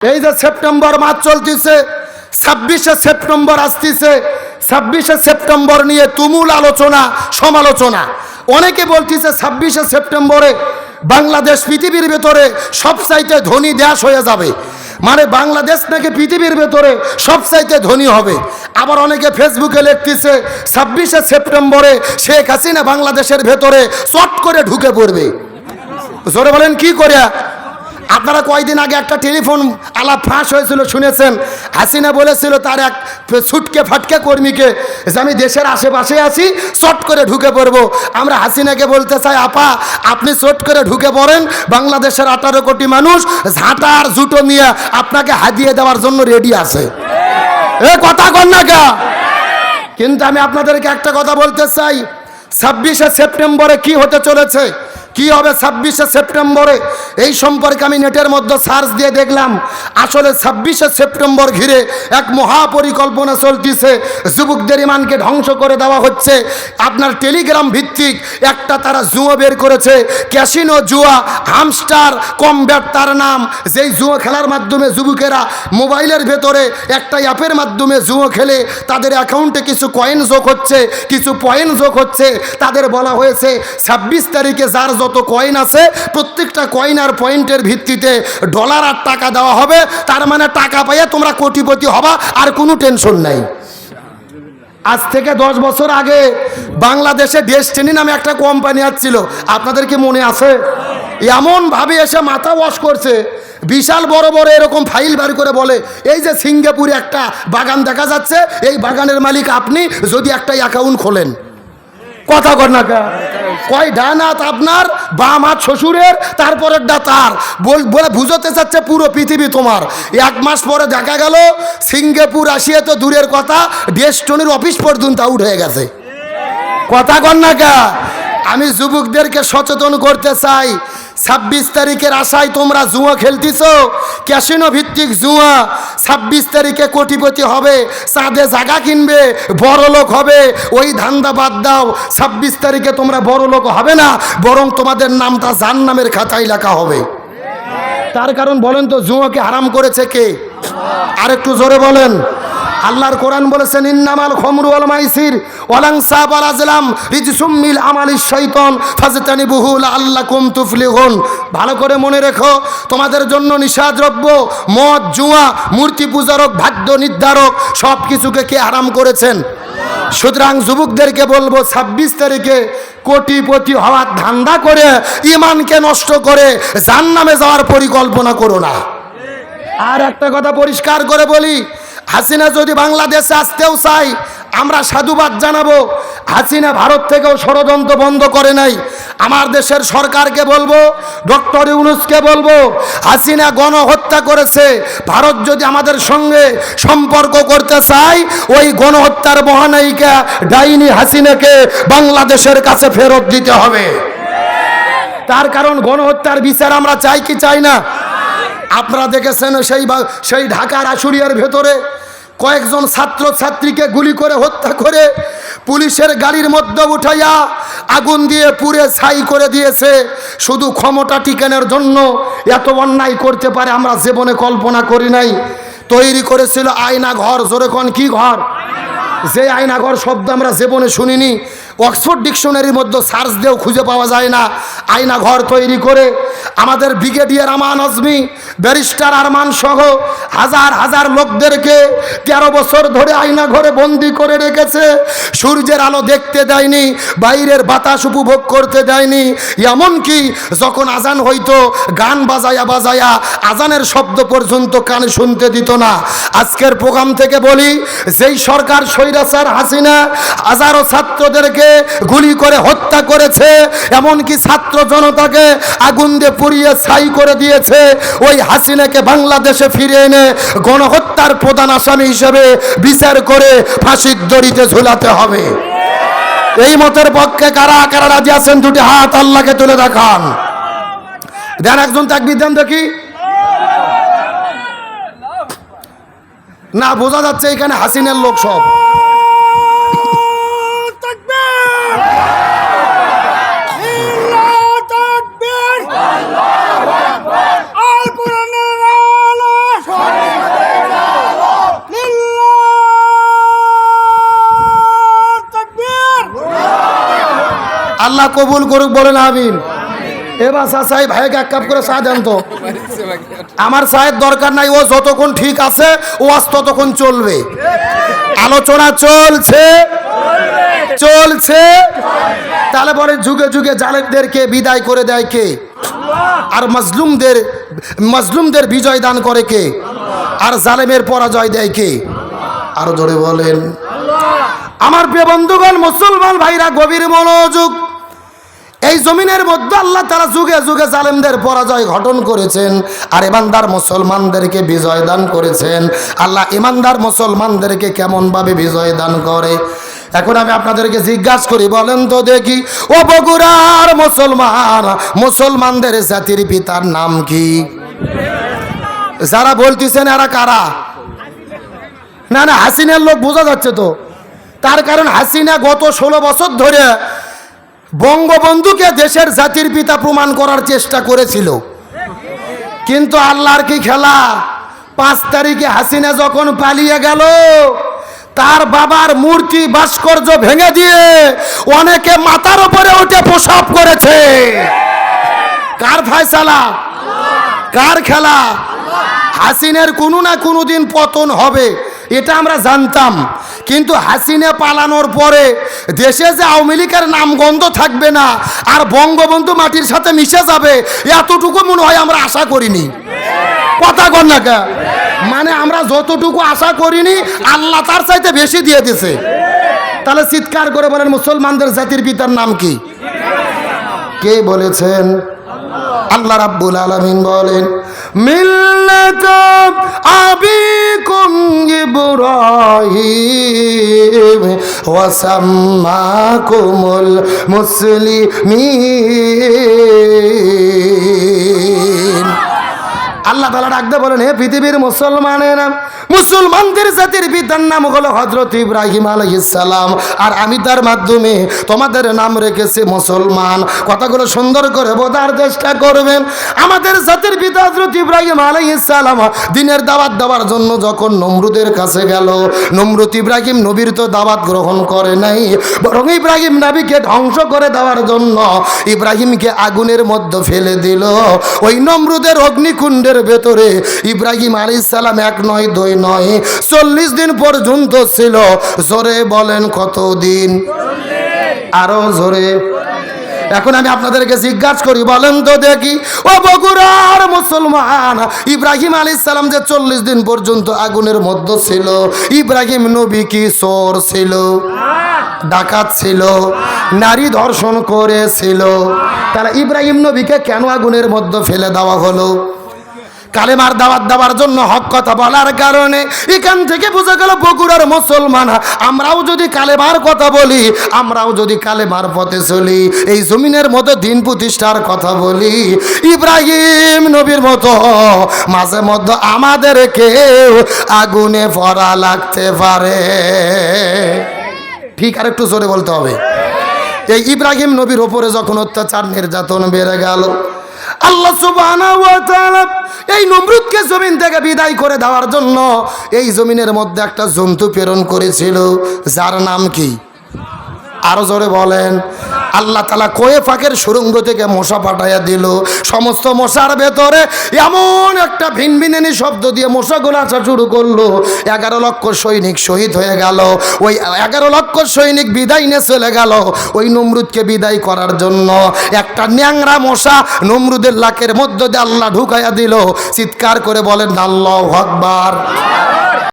এই যে সেপ্টেম্বর মাস চলতেছে, 26শে সেপ্টেম্বর আসতেছে। 26শে সেপ্টেম্বর নিয়ে তুমুল আলোচনা সমালোচনা। অনেকে বলতেছে 26শে সেপ্টেম্বরে বাংলাদেশ পৃথিবীর ভেতরে সবচাইতে ধনী দেশ হয়ে যাবে, মানে বাংলাদেশ নাকি পৃথিবীর ভেতরে সবচাইতে ধনী হবে। আবার অনেকে ফেসবুকে লিখতেছে 26শে সেপ্টেম্বরে শেখ হাসিনা বাংলাদেশের ভেতরে চট করে ঢুকে পড়বে। জোরে বলেন কি করে? আপনারা কয়েকদিন আগে একটা টেলিফোন আলাপ ফাঁস হয়েছিল, শুনেছেন? হাসিনা বলেছিল তার এক ছুটকে ফাটকে কর্মীকে যে আমি দেশের আশেপাশে আছি, চট করে ঢুকে পড়বো। আমরা হাসিনাকে বলতে চাই, আপা আপনি চট করে ঢুকে পড়েন, বাংলাদেশের 18 কোটি মানুষ ঝাঁটা আর জুটো নিয়ে আপনাকে হাদিয়ে দেওয়ার জন্য রেডি আছে। এ কথা কন না কে? কিন্তু আমি আপনাদেরকে একটা কথা বলতে চাই, 26শে সেপ্টেম্বরে কি হতে চলেছে, কি হবে 26শে সেপ্টেম্বরে, এই সম্পর্কে আমি নেটের মধ্যে সার্চ দিয়ে দেখলাম। আসলে 26শে সেপ্টেম্বর ঘিরে এক মহাপরিকল্পনা চলতেছে। যুবকদের ইমানকে ধ্বংস করে দেওয়া হচ্ছে। আপনার টেলিগ্রাম ভিত্তিক একটা তারা জুয়া বের করেছে, ক্যাসিনো জুয়া, হামস্টার কমব্যাট তার নাম। যেই জুয়া খেলার মাধ্যমে যুবকেরা মোবাইলের ভেতরে একটা অ্যাপের মাধ্যমে জুয়া খেলে তাদের অ্যাকাউন্টে কিছু কয়েন যোগ হচ্ছে, কিছু পয়েন্ট যোগ হচ্ছে। তাদের বলা হয়েছে 26 তারিখে যার যত কয়েন আছে প্রত্যেকটা কয়েন আর পয়েন্টের ভিত্তিতে ডলার আর টাকা দেওয়া হবে। তার মানে টাকা পাইয়ে তোমরা কোটিপতি হবা, আর কোনো টেনশন নাই। আজ থেকে 10 বছর আগে বাংলাদেশে ডেস্টিনি নামে একটা কোম্পানি আসছিল, আপনাদের কি মনে আছে? এমন ভাবে এসে মাথা ওয়াশ করছে, বিশাল বড় বড় এরকম ফাইল বার করে বলে এই যে সিঙ্গাপুরে একটা বাগান দেখা যাচ্ছে, এই বাগানের মালিক আপনি যদি একটা অ্যাকাউন্ট খোলেন। কথা কর না কে? কয় ডান হাত আপনার, বাম হাত শ্বশুরের, তারপরের ডা তার, বলে বুঝতে চাচ্ছে পুরো পৃথিবী তোমার। 1 মাস পরে দেখা গেল সিঙ্গাপুর আসিয়া তো দূরের কথা, ডেস্টিনির অফিস পর্যন্ত আউট হয়ে গেছে। কথা কর না কে? আমি যুবকদেরকে সচেতন করতে চাই, 26 তারিখের আশায় তোমরা জুয়া খেলতেছ, ক্যাসিনো ভিত্তিক জুয়া। 26 তারিখে কোটিপতি হবে, চাঁদে জায়গা কিনবে, বড় লোক হবে, ওই ধান্দা বাদ দাও। 26 তারিখে তোমরা বড় লোক হবে না, বরং তোমাদের নামটা জাহান্নামের খাতায় লেখা হবে। তার কারণ বলেন তো, জুয়াকে হারাম করেছে কে? আর একটু জোরে বলেন। আল্লাহর কোরআন বলেছেন ইন্নামাল খামরু ওয়াল মাইসির ওয়াল আনসাব ওয়াল আজলাম রিজসুম মিন আমালিশ শাইতান ফাজতানিবুহু লাআল্লাকুম তুফলিহুন। ভালো করে মনে রেখো, তোমাদের জন্য নিষাদ্রব্য, মদ, জুয়া, মূর্তি পূজারক, ভাগ্য নির্ধারক সব কিছুকে কে হারাম করেছেন? সুতরাং যুবকদেরকে বলবো 26 তারিখে কোটিপতি হওয়ার ধান্দা করে ইমানকে নষ্ট করে জাহান্নামে যাওয়ার পরিকল্পনা করো না। আর একটা কথা পরিষ্কার করে বলি, হাসিনা যদি বাংলাদেশে আসতেও চাই, আমরা সাধুবাদ জানাবো। হাসিনা ভারত থেকেও ষড়যন্ত্র বন্ধ করে নাই। আমার দেশের সরকারকে বলবো, ডক্টর ইউনূসকে বলবো, হাসিনা গণহত্যা করেছে। ভারত যদি আমাদের সঙ্গে সম্পর্ক করতে চায়, ওই গণহত্যার মহানায়িকা ডাইনি হাসিনাকে বাংলাদেশের কাছে ফেরত দিতে হবে। তার কারণ গণহত্যার বিচার আমরা চাই কি চাই না? আপনারা দেখেছেন সেই ঢাকার আশুলিয়ার ভেতরে কয়েকজন ছাত্র ছাত্রীকে গুলি করে হত্যা করে পুলিশের গাড়ির মধ্যে উঠাইয়া আগুন দিয়ে পুড়ে ছাই করে দিয়েছে। শুধু ক্ষমতা টিকানোর জন্য এত অন্যায় করতে পারে আমরা জীবনে কল্পনা করি নাই। তৈরি করেছিল আয়না ঘর। জোরে কোন কি ঘর? যে আয়না ঘর শব্দ আমরা জীবনে শুনিনি, অক্সফোর্ড ডিকশনারির মধ্যে সার্চ দিয়েও খুঁজে পাওয়া যায় না। আয়না ঘর তৈরি করে আমাদের ব্রিগেডিয়ার আমান আজমি, ব্যারিস্টার আরমান সহ হাজার হাজার লোকদেরকে 13 বছর ধরে আয়না ঘরে বন্দি করে রেখেছে। সূর্যের আলো দেখতে দেয়নি, বাইরের বাতাস উপভোগ করতে দেয়নি। এমনকি যখন আজান হইতো গান বাজায়া বাজায়া আজানের শব্দ পর্যন্ত কানে শুনতে দিত না। আজকের প্রোগ্রাম থেকে বলি, যেই সরকার স্বৈরাচার হাসিনা হাজারো ছাত্রদেরকে গুলি করে হত্যা করেছে, এমনকি ছাত্র জনতাকে আগুন দিয়ে পুড়িয়ে ছাই করে দিয়েছে, ওই হাসিনাকে বাংলাদেশে ফিরে এনে গণহত্যার প্রধান আসামি হিসেবে বিচার করে ফাঁসির দড়িতে ঝুলাতে হবে। এই মতের পক্ষে কারা কারা রাজি আছেন? দুটি হাত আল্লাহকে তুলে দেখান। দেন একজন তাকবীর দেন দেখি। না, বোঝা যাচ্ছে এখানে হাসিনার লোক সব। আল্লাহ কবুল করুক, বলেন আমিন। এবার চাচাই ভাইকে এক কাপ করে চা দেন তো। আমার চায়ের দরকার নাই, ও যতক্ষণ ঠিক আছে ওয়াজ ততক্ষণ চলবে। আলোচনা চলছে চলছে। তাহলে বলে যুগে যুগে জালেমদেরকে বিদায় করে দেয় কে? আর মাজলুমদের বিজয় দান করে কে? আর জালেমের পরাজয় দেয় কে? আরো জোরে বলেন। আমার প্রিয় বন্ধুগণ, মুসলমান ভাইরা গভীর মনোযোগ। এই জমিনের মধ্যে আল্লাহ তাআলা যুগে যুগে জালেমদের পরাজয় ঘটন করেছেন, আর ইমানদার মুসলমানদেরকে বিজয় দান করেছেন। আল্লাহ ইমানদার মুসলমানদেরকে কেমন ভাবে বিজয় দান করে? এখন আমি আপনাদেরকে জিজ্ঞাসা করি, বলেন তো দেখি, ও বগুড়ার মুসলমানদের জাতির পিতার নাম কি? যারা বলতেছেন এরা কারা? না না, হাসিনার লোক বোঝা যাচ্ছে তো। তার কারণ হাসিনা গত 16 বছর ধরে বঙ্গবন্ধুকে দেশের জাতির পিতা প্রমাণ করার চেষ্টা করেছিল, কিন্তু আল্লাহর কি খেলা। 5 তারিখে হাসিনা যখন পালিয়ে গেল, তার বাবার মূর্তি ভাস্কর্য ভেঙে দিয়ে অনেকে মাথার উপরে উঠে প্রসাব করেছে। কার ফয়সালা? কার খেলা? হাসিনার কোনো না কোনো দিন পতন হবে, এটা আমরা জানতাম। কিন্তু হাসিনা পালানোর পরে দেশে যে আওয়ামী লীগের নামগন্ধ থাকবে না, আর বঙ্গবন্ধু মাটির সাথে মিশে যাবে, এতটুকু মনে হয় আমরা আশা করিনি। কথা কন না কে? মানে আমরা যতটুকু আশা করিনি, আল্লাহ তার চাইতে বেশি দিয়ে দিছে। তাহলে চিৎকার করে বলেন, মুসলমানদের জাতির পিতার নাম কি? কে বলেছেন? আল্লাহ রাব্বুল আলামিন বলেন, মিল্লাত আবিকুম ইব্রাহিম ওয়া সাম্মাকুমুল মুসলিমিন। আল্লাহ তাআলা ডাকতে বলেন, হে পৃথিবীর মুসলমানেরা, মুসলমানদের জাতির পিতার নাম হলো হযরত ইব্রাহিম আলাইহিস সালাম, আর আমি তার মাধ্যমে তোমাদের নাম রেখেছি মুসলমান। কথাগুলো সুন্দর করে বোঝার চেষ্টা করবেন। আমাদের জাতির পিতা হযরত ইব্রাহিম আলাইহিস সালাম দিনের দাওয়াত দেওয়ার জন্য যখন নমরুদের কাছে গেল, নমরুদ ইব্রাহিম নবীর তো দাওয়াত গ্রহণ করে নাই, বরং ইব্রাহিম নবীকে ধ্বংস করে দেওয়ার জন্য ইব্রাহিমকে আগুনের মধ্যে ফেলে দিল। ওই নমরুদের অগ্নিকুণ্ডের ভেতরে ইব্রাহিম আলাইহিস সালাম 1 নয় 2 নয় 40 দিন পর্যন্ত ছিল। জোরে বলেন কত দিন? আরো জোরে। এখন আমি আপনাদেরকে জিজ্ঞাসা করি, বলেন তো দেখি, ও বগুড়ার মুসলমান, ইব্রাহিম আলাইহিস সালাম যে 40 দিন পর্যন্ত আগুনের মধ্যে ছিল, ইব্রাহিম নবী কি চোর ছিল? ডাকাত ছিল? নারী ধর্ষণ করেছিল? তাহলে ইব্রাহিম নবীকে কেন আগুনের মধ্যে ফেলে দেওয়া হলো? কালেমার দাওয়াত দেওয়ার জন্য, হক কথা বলার কারণে। এখান থেকে বোঝা গেল বগুড়ার মুসলমান, আমরাও যদি কালেমার কথা বলি, আমরাও যদি কালেমার পথে চলি, এই জমিনের মতো দিন প্রতিষ্ঠার কথা বলি, ইব্রাহিম নবীর মতো মাঝে মধ্যে আমাদেরকে আগুনে পড়া লাগতে পারে। ঠিক, আর একটু জোরে বলতে হবে। এই ইব্রাহিম নবীর ওপরে যখন অত্যাচার নির্যাতন বেড়ে গেল, আল্লাহ সুবহানাহু ওয়া তাআলা এই নমরুদকে জমিন থেকে বিদায় করে দেওয়ার জন্য এই জমিনের মধ্যে একটা জন্তু প্রেরণ করেছিল, যার নাম কি? আরো জোরে বলেন। আল্লাহ তাআলা কোয়ে ফাঁকের সুরঙ্গ থেকে মশা পাঠাইয়া দিল। সমস্ত মশার ভেতরে এমন একটা ভিনভিনানি শব্দ দিয়ে মশাগুলো আসা শুরু করলো। 11 লক্ষ সৈনিক শহীদ হয়ে গেল। ওই 11 লক্ষ সৈনিক বিদায় নিয়ে চলে গেল। ওই নমরুদকে বিদায় করার জন্য একটা ন্যাংরা মশা নমরুদের লাকের মধ্য দিয়ে আল্লাহ ঢুকাইয়া দিল। চিৎকার করে বলেন আল্লাহু আকবার।